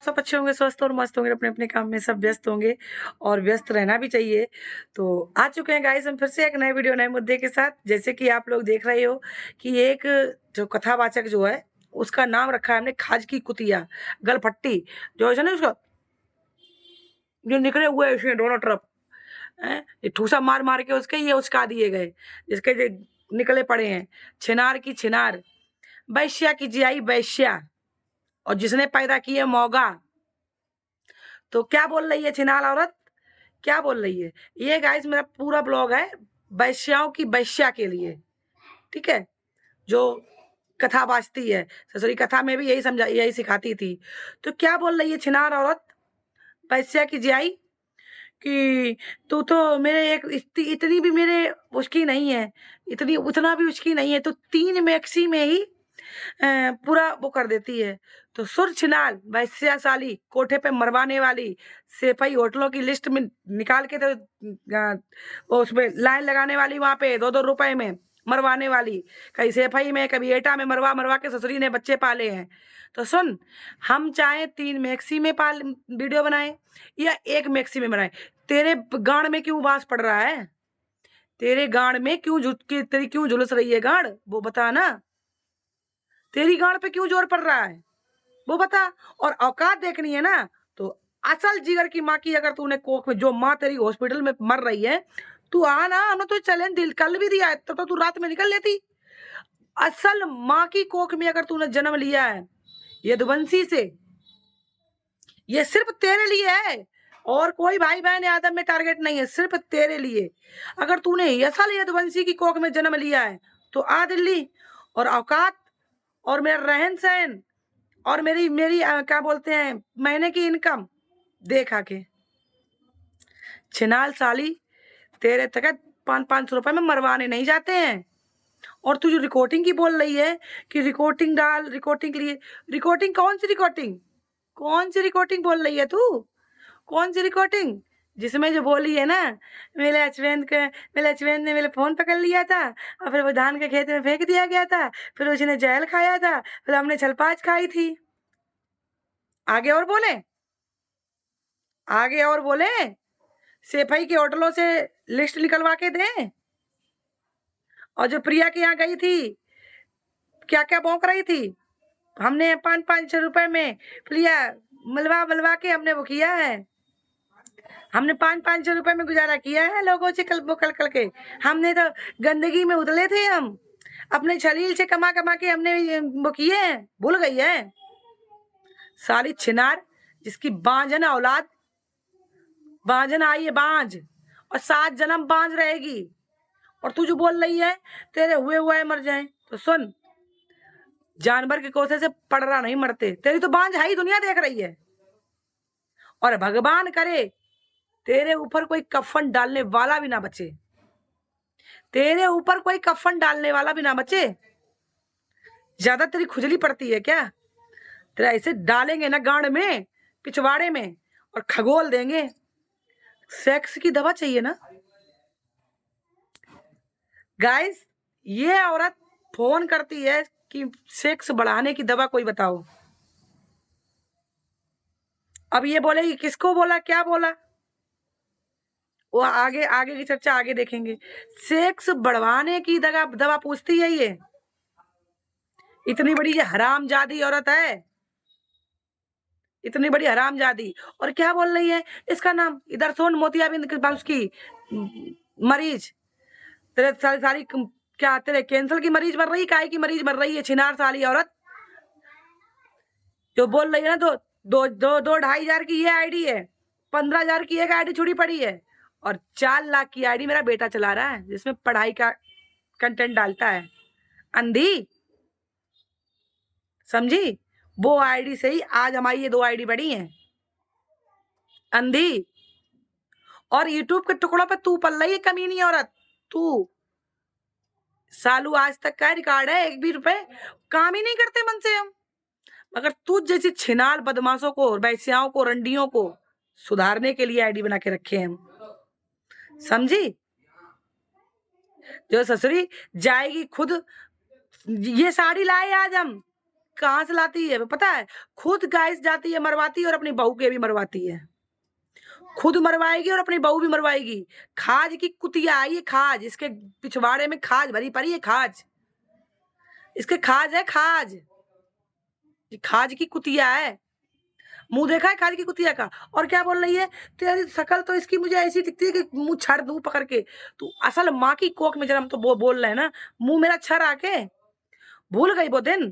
सब अच्छे होंगे, स्वस्थ और मस्त होंगे, अपने-अपने काम में सब व्यस्त होंगे और व्यस्त रहना भी चाहिए। तो आ चुके हैं गाइस हम फिर से एक नए वीडियो, नए मुद्दे के साथ। जैसे कि आप लोग देख रहे हो कि एक जो कथावाचक जो है, उसका नाम रखा है हमने खाज की कुतिया, गलफट्टी, जो है ना उसका जो निकले हुए हैं इसमें दोनों तरफ, हैं? ये ठूसा मार-मार के उसके ये उचका दिए गए, जिसके जो निकले पड़े हैं। छिनार की छिनार, वैश्या की जियाई वैश्या और जिसने पैदा किए मौगा। तो क्या बोल रही है छिनाल औरत? क्या बोल रही है? ये गाइस मेरा पूरा ब्लॉग है वैश्याओं की वैश्या के लिए, ठीक है? जो कथा बाजती है, ससुरी कथा में भी यही सिखाती थी। तो क्या बोल रही है छिनार औरत वैश्या की जियाई कि तू तो मेरे एक इतनी भी मेरे उसकी नहीं है, इतनी उतना भी उसकी नहीं है, तो 3 मैक्सी में ही पूरा वो कर देती है। तो सुर छिनाल वैश्याशाली कोठे पे मरवाने वाली सेफई होटलों की लिस्ट में निकाल के तो वो उसमें लाइन लगाने वाली वहां पे 2-2 रुपए में मरवाने वाली, कहीं सेफई में कभी एटा में मरवा मरवा के ससुरी ने बच्चे पाले हैं। तो सुन, हम चाहे 3 मैक्सी में पाल वीडियो बनाए या 1 मैक्सी में बनाए, तेरे गांड में क्यों बांस पड़ रहा है? तेरे गांड में क्यों तेरी क्यों झुलस रही है गांड, वो बता ना। तेरी गांड पे क्यों जोर पड़ रहा है वो बता। और औकात देखनी है ना तो असल जिगर की माँ की अगर तूने कोख में, जो माँ तेरी हॉस्पिटल में मर रही है, तू आ ना, हमने तो चैलेंज दिल कल भी दिया है, तो तू रात में निकल लेती। असल माँ की कोख में अगर तूने जन्म लिया है यदुवंशी से, ये सिर्फ तेरे लिए है और कोई भाई बहन आदम में टारगेट नहीं है, सिर्फ तेरे लिए। अगर तूने असल यदुवंशी की कोख में जन्म लिया है तो आ दिल्ली, और औकात और मेरा रहन सहन और मेरी मेरी क्या बोलते हैं महीने की इनकम देख आके। छिनाल साली, तेरे तक 500 रुपए में मरवाने नहीं जाते हैं। और तू जो रिकॉर्डिंग की बोल रही है कि रिकॉर्डिंग डाल, रिकॉर्डिंग के लिए, रिकॉर्डिंग कौन सी रिकॉर्डिंग? कौन सी रिकॉर्डिंग बोल रही है तू? कौन सी रिकॉर्डिंग? जिसमें जो बोली है ना, मेरे हस्बैंड ने मेरे फोन पकड़ लिया था और फिर वो धान के खेत में फेंक दिया गया था, फिर उसने जहल खाया था, फिर हमने छलपाच खाई थी। आगे और बोले, आगे और बोले, सेफई के होटलों से लिस्ट निकलवा के दें। और जो प्रिया के यहाँ गई थी, क्या क्या भौंक रही थी, हमने 500 रुपए में प्रिया मलवा मलवा के हमने वो किया है, हमने 500 रुपए में गुजारा किया है लोगों से कल के। हमने तो गंदगी में उतले थे, हम अपने छलील से कमा कमा के हमने वो किए हैं, भूल गई है साली छिनार, जिसकी बांझन औलाद, बांझन आई है बांझ, और 7 जन्म बांझ रहेगी। और तू जो बोल रही है तेरे हुए मर जाए, तो सुन, जानवर के कोसे से पड़रा नहीं मरते, तेरी तो बांझ है ही, दुनिया देख रही है। और भगवान करे तेरे ऊपर कोई कफन डालने वाला भी ना बचे, तेरे ऊपर कोई कफन डालने वाला भी ना बचे। ज्यादा तेरी खुजली पड़ती है क्या? तेरा ऐसे डालेंगे ना गांड में, पिछवाड़े में, और खगोल देंगे। सेक्स की दवा चाहिए ना गाइस, ये औरत फोन करती है कि सेक्स बढ़ाने की दवा कोई बताओ। अब ये बोलेगी किसको बोला, क्या बोला, वो आगे आगे की चर्चा आगे देखेंगे। सेक्स बढ़वाने की दवा दवा पूछती है ये, इतनी बड़ी ये हरामजादी औरत है, इतनी बड़ी हरामजादी। और क्या बोल रही है, इसका नाम इधर सोन मोतियाबिंद उसकी मरीज, तेरे सारी सारी क्या तेरे कैंसर की मरीज मर रही, काय की मरीज मर रही है छिनार साली औरत, जो बोल रही है ना। तो 2,500 की ये आईडी है, 15,000 की एक आईडी छुड़ी पड़ी है, और 4 लाख की आईडी मेरा बेटा चला रहा है, जिसमें पढ़ाई का कंटेंट डालता है। अंधी समझी, वो आईडी से ही आज हमारी ये 2 आईडी बढ़ी हैं, अंधी। और यूट्यूब के टुकड़ों पे तू पल रही है कमीनी औरत, तू सालू आज तक का रिकॉर्ड है, 1 भी रुपए काम ही नहीं करते मन से हम। मगर तू जैसी छिनाल बदमाशों को, वैश्याओं को, रंडियों को सुधारने के लिए आईडी बना के रखे हैं हम, समझी। जो ससुरी जाएगी खुद, ये साड़ी लाए आज हम, कहाँ से लाती है पता है? खुद गाइस जाती है मरवाती है और अपनी बहू के भी मरवाती है। खुद मरवाएगी और अपनी बहू भी मरवाएगी। खाज की कुतिया आई है, खाज। इसके पिछवाड़े में खाज भरी पड़ी है, खाज। इसके खाज है, खाज। ये खाज की कुतिया है। मुंह देखा है खाज की कुतिया का? और क्या बोल रही है? तेरी शकल तो इसकी मुझे ऐसी दिखती है कि मुंह छड़ दूं पकड़ के। तू असल माँ की कोख में जन्म तो बोल रहे है ना, मुंह मेरा छर आके। भूल गई वो दिन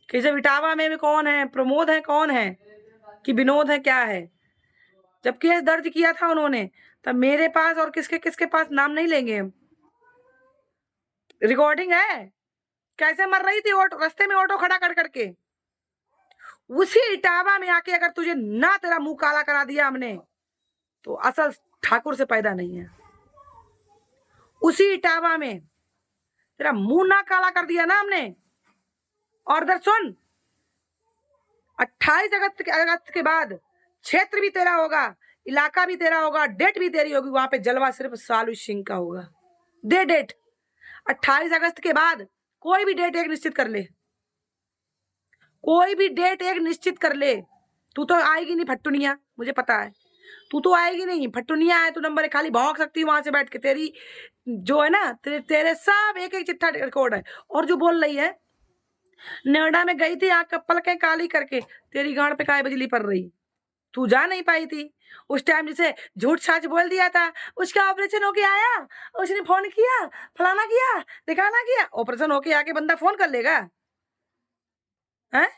कि जब इटावा में भी कौन है, प्रमोद है, कौन है कि विनोद है, क्या है। जब केस दर्ज किया था उन्होंने, तब मेरे पास और किसके किसके पास नाम नहीं लेंगे हम। रिकॉर्डिंग है कैसे मर रही थी ऑटो, रास्ते में ऑटो खड़ा कर करके। उसी इटावा में आके अगर तुझे ना तेरा मुंह काला करा दिया हमने, तो असल ठाकुर से पैदा नहीं है। उसी इटावा में तेरा मुंह ना काला कर दिया ना हमने। और इधर सुन, 28 अगस्त के बाद क्षेत्र भी तेरा होगा, इलाका भी तेरा होगा, डेट भी तेरी होगी। वहां पे जलवा सिर्फ सालू सिंह का होगा। दे डेट 28 अगस्त के बाद। कोई भी डेट एक निश्चित कर ले, कोई भी डेट एक निश्चित कर ले। तू तो आएगी नहीं फट्टुनिया, मुझे पता है। तू तो आएगी नहीं, फट्टुनिया है तू। नंबर एक खाली भौंक सकती है वहां से बैठ के। तेरी जो है ना, तेरे सब एक एक चिट्ठा रिकॉर्ड है। और जो बोल रही है नोएडा में गई थी आंख कप्पल के काली करके, तेरी गांड पे काय बिजली पड़ रही? तू जा नहीं पाई थी उस टाइम। जिसे झूठ साच बोल दिया था, उसका ऑपरेशन होके आया, उसने फोन किया, फलाना किया, दिखाना किया। ऑपरेशन होके आके बंदा फोन कर लेगा? हैं?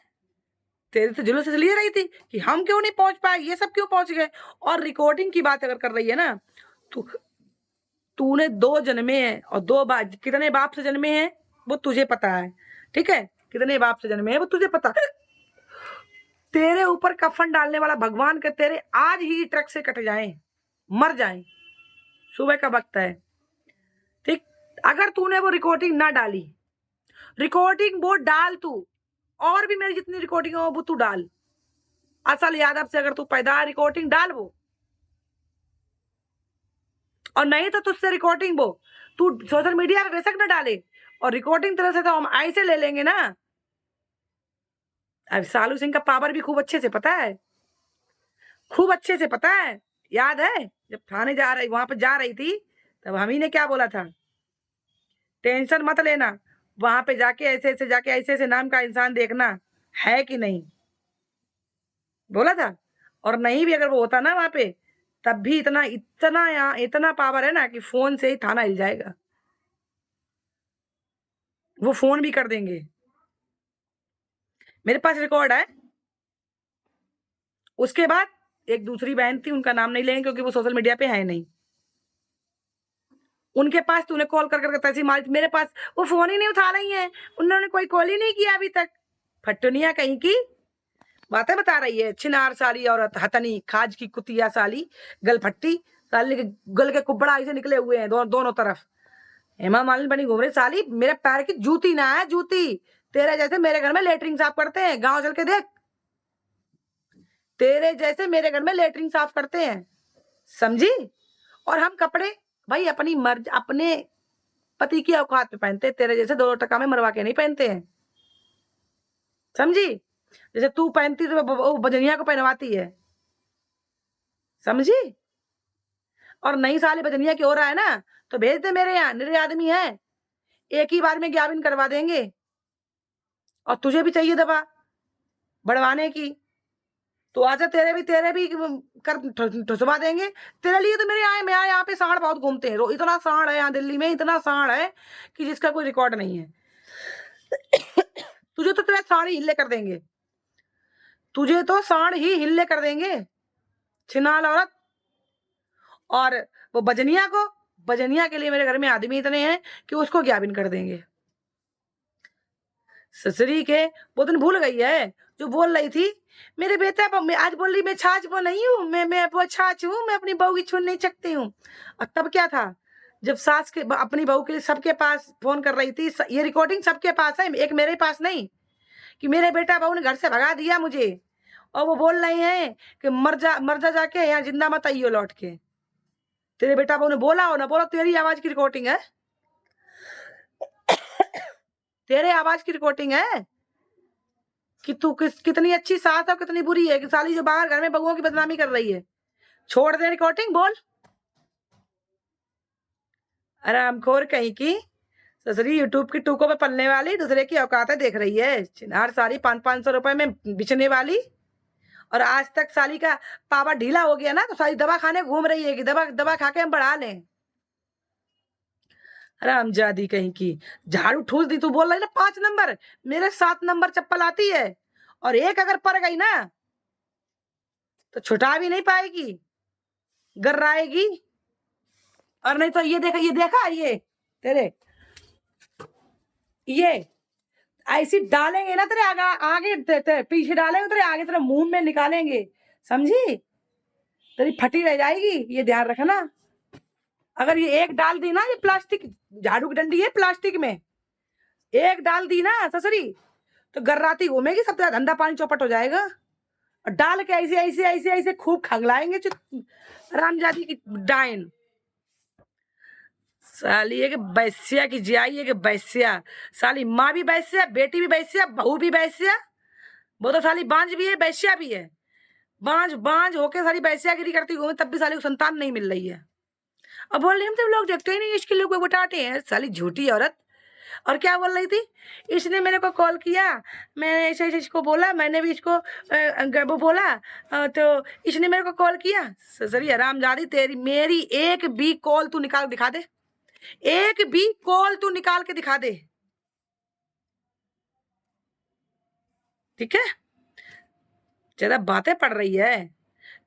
तेरी तो जुलूस इसलिए रही थी कि हम क्यों नहीं पहुंच पाए, ये सब क्यों पहुंच गए। और रिकॉर्डिंग की बात अगर कर रही है ना, तू तूने 2 जन्मे हैं और 2 बार कितने बाप से जन्मे हैं वो तुझे पता है, ठीक है? कितने बाप से जन्मे हैं वो तुझे पता है। तेरे ऊपर कफन डालने वाला भगवान के तेरे आज ही ट्रक से कट जाएं, मर जाएं। सुबह का वक्त है, ठीक? अगर तूने वो रिकॉर्डिंग ना डाली, रिकॉर्डिंग वो डाल तू। और भी मेरी जितनी रिकॉर्डिंग हो वो तू डाल। असल यादव से अगर तू पैदा है, रिकॉर्डिंग डाल वो। और नहीं तो तुझसे रिकॉर्डिंग वो तू सोशल मीडिया पे बेशक न डाले, और रिकॉर्डिंग तरह से तो हम ऐसे ले लेंगे ना। अब सालू सिंह का पावर भी खूब अच्छे से पता है, खूब अच्छे से पता है। याद है जब थाने जा रही, वहां पर जा रही थी, तब हम ही ने क्या बोला था? टेंशन मत लेना, वहां पे जाके ऐसे ऐसे जाके ऐसे ऐसे नाम का इंसान देखना है कि नहीं, बोला था। और नहीं भी अगर वो होता ना वहां पे, तब भी इतना इतना यहाँ इतना पावर है ना कि फोन से ही थाना हिल जाएगा। वो फोन भी कर देंगे। मेरे पास रिकॉर्ड है। उसके बाद एक दूसरी बहन थी, उनका नाम नहीं लेंगे क्योंकि वो सोशल मीडिया पे है नहीं। उनके पास तूने कॉल कर करके तैसी मारी, मेरे पास वो फोन ही नहीं उठा रही है। उन्होंने कोई कॉल ही नहीं किया अभी तक। फट्टुनिया कहीं की बातें बता रही है। छिनार साली औरत, हथनी, खाज की कुतिया साली, गलफट्टी साली के गल के कुब्बड़ा ऐसे निकले हुए हैं दोनों तरफ। हेमा मालिनी बनी घूम रही साली। मेरे पैर की जूती ना है, जूती। तेरे जैसे मेरे घर में लेटरिन साफ करते हैं, गांव चल के देख। तेरे जैसे मेरे घर में लेटरिन साफ करते हैं, समझी? और हम कपड़े भाई अपनी मर्ज अपने पति की औकात पे पहनते हैं। तेरे जैसे 2 टका में मरवा के नहीं पहनते हैं, समझी? जैसे तू पहनती तो वो बजनिया को पहनवाती है, समझी? और नई साली बजनिया की हो रहा है ना, तो भेज दे मेरे यहाँ, निरे आदमी है, एक ही बार में ज्ञापन करवा देंगे। और तुझे भी चाहिए दवा बढ़वाने की, तो आजा तेरे भी कर ठुसवा देंगे। तेरे लिए तो मेरे यहाँ पे सांड बहुत घूमते हैं। इतना सांड है यहाँ दिल्ली में, इतना सांड है कि जिसका कोई रिकॉर्ड नहीं है। तुझे तो तेरे सांड ही हिल्ले कर देंगे, तुझे तो सांड ही हिल्ले कर देंगे, छिनाल औरत। और वो बजनिया के लिए मेरे घर में आदमी इतने हैं कि उसको ज्ञापन कर देंगे। ससुरी के वो दिन भूल गई है जो बोल रही थी मेरे बेटा आज बोल रही मैं छाछ वो नहीं हूँ, मैं वो छाछ हूँ, मैं अपनी बहू की छून नहीं सकती हूँ। और तब क्या था जब सास के अपनी बहू के लिए सबके पास फोन कर रही थी। ये रिकॉर्डिंग सबके पास है, एक मेरे पास नहीं, कि मेरे बेटा बहू ने घर से भगा दिया मुझे। और वो बोल रही हैं कि मर जा जाके, यहाँ जिंदा मत आइयो लौट के। तेरे बेटा बहू ने बोला हो ना बोला, तेरी आवाज की रिकॉर्डिंग है, तेरे आवाज की रिकॉर्डिंग है। कि तू कितनी अच्छी सास और कितनी बुरी है, कि साली जो बाहर घर में बहुओं की बदनामी कर रही है। छोड़ दे रिकॉर्डिंग, बोल। आरामखोर कहीं की ससुरी, यूट्यूब की टूकों पे पलने वाली, दूसरे की औकातें देख रही है। चिनार सारी 500-500 रुपए में बिचने वाली, और आज तक साली का पावा ढीला हो गया ना, तो साली दवा खाने घूम रही है कि दवा दवा खा के हम बढ़ा लें। हरामजादी कहीं की, झाड़ू ठूस दी। तू बोल रही ना 5 नंबर, मेरे 7 नंबर चप्पल आती है, और एक अगर पड़ गई ना तो छुटा भी नहीं पाएगी, गर्राएगी। और नहीं तो ये देखा ये तेरे, ये ऐसी डालेंगे ना तेरे आगे आगे पीछे डालेंगे, तेरे आगे तेरे मुंह में निकालेंगे, समझी? तेरी फटी रह जाएगी, ये ध्यान रखना। अगर ये एक डाल दी ना, ये प्लास्टिक झाड़ू की डंडी है प्लास्टिक में, एक डाल दी ना ससुरी तो गर्राती घूमेगी, सब तेरा धंधा पानी चौपट हो जाएगा। और डाल के ऐसे ऐसे ऐसे ऐसे खूब खंगलाएंगे रामजादी की डायन। साली है कि बैस्या की जियाई है कि बैस्या, साली माँ भी बैस्या, बेटी भी बैस्या, बहू भी बैस्या। वो तो साली बांझ भी है, बैस्या भी है। बांझ बांझ होके सारी बैस्यागिरी करती घूमे, तब भी साली को संतान नहीं मिल रही है। अब बोल रही हम तो लोग देखते ही नहीं, इसके लोग बताते हैं, साली झूठी औरत। और क्या बोल रही थी, इसने मेरे को कॉल किया, मैंने ऐसे ऐसे इसको बोला, मैंने भी इसको वो बोला, तो इसने मेरे को कॉल किया। ससुरी हरामजादी तेरी, मेरी एक भी कॉल तू निकाल दिखा दे, एक भी कॉल तू निकाल के दिखा दे, ठीक है? ज्यादा बातें पड़ रही है।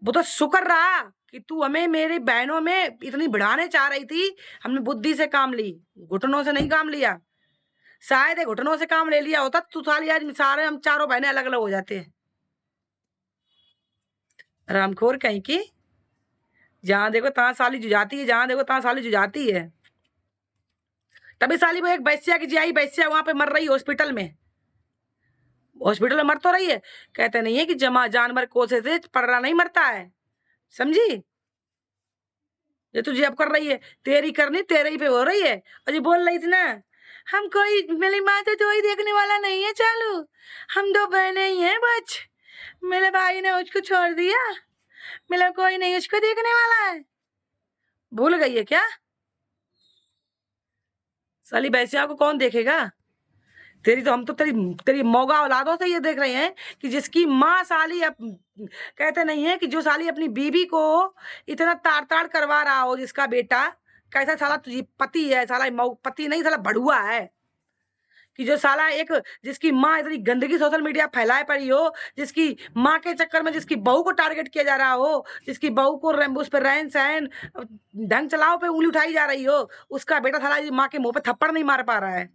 वो तो शुक्र रहा कि तू हमें मेरी बहनों में इतनी बढ़ाने चाह रही थी, हमने बुद्धि से काम ली, घुटनों से नहीं काम लिया। शायद घुटनों से काम ले लिया होता तो साली आज सारे हम चारों बहनें अलग अलग हो जाते। रामखोर कहीं की, जहां देखो तहां साली जुझाती है, जहां देखो तहां साली जुझाती है। तभी साली वो एक बैस्या की जियाई बैस्या वहां पे मर रही हॉस्पिटल में, हॉस्पिटल में मर तो रही है। कहते नहीं है कि जमा जानवर कोसे से पड़रा नहीं मरता है, समझी? ये तुझे अब कर रही है, तेरी करनी तेरे ही पे हो रही है। और ये बोल रही थी ना, हम कोई, मेरी माँ तो कोई देखने वाला नहीं है चालू, हम 2 बहनें ही हैं बच, मेरे भाई ने उसको छोड़ दिया, मेरा कोई नहीं उसको देखने वाला है। भूल गई है क्या? साली बैसिया को कौन देखेगा? तेरी तो, हम तो तेरी तेरी मौगा औलादों से ये देख रहे हैं कि जिसकी माँ साली कहते नहीं है कि जो साली अपनी बीबी को इतना ताड़ ताड़ करवा रहा हो, जिसका बेटा कैसा साला तुझे पति है, साला पति नहीं साला बढ़ुआ है, कि जो साला एक, जिसकी माँ इतनी गंदगी सोशल मीडिया फैलाए पड़ी हो, जिसकी माँ के चक्कर में जिसकी बहू को टारगेट किया जा रहा हो, जिसकी बहू को उस पर रहन सहन ढंग चलाओ पे उंगली उठाई जा रही हो, उसका बेटा साला माँ के मुंह पे थप्पड़ नहीं मार पा रहा है,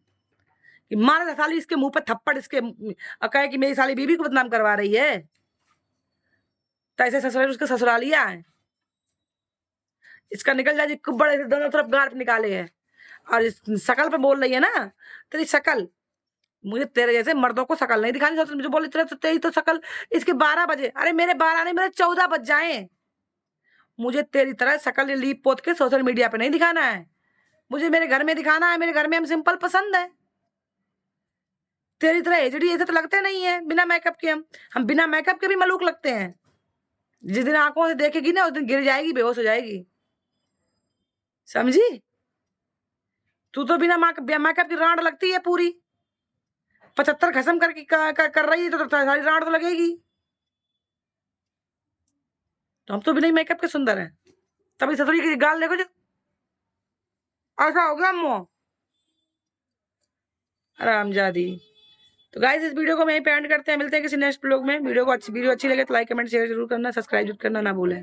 कि माँ ने साली इसके मुंह पे थप्पड़ इसके कहे कि मेरी साली बीबी को बदनाम करवा रही है। तो ऐसे ससुराल उसके ससुरालिया है, इसका निकल जाए जी खूब बड़े से दोनों तरफ गांठ निकाले है। और इस शकल पे बोल रही है ना, तेरी शकल, मुझे तेरे जैसे मर्दों को शकल नहीं दिखानी। मुझे बोले तेरी तो शकल, इसके 12 बजे, अरे मेरे 12 नहीं, मेरे 14 बज जाए, मुझे तेरी तरह शकल लीप पोत के सोशल मीडिया पे नहीं दिखाना है, मुझे मेरे घर में दिखाना है। मेरे घर में हम सिंपल पसंद है। तेरी तरह एचडी ऐसे तो लगते नहीं है बिना मेकअप के, हम बिना मेकअप के भी मलूक लगते हैं। जिस दिन आंखों से देखेगी ना, उस दिन गिर जाएगी, बेहोश हो जाएगी, समझी? तू तो बिना मेकअप की रांड लगती है पूरी, 75 खसम करके कर रही है, तो सारी रांड तो लगेगी। तो हम तो बिना मेकअप के सुंदर हैं। तभी ससुरी की गाल देखो जो ऐसा हो गया मुंह, आरामजादी। तो गाइस इस वीडियो को मैं यहीं पे एंड करते हैं, मिलते हैं किसी नेक्स्ट ब्लॉग में। वीडियो अच्छी लगे तो लाइक कमेंट शेयर जरूर करना, सब्सक्राइब करना ना भूलें।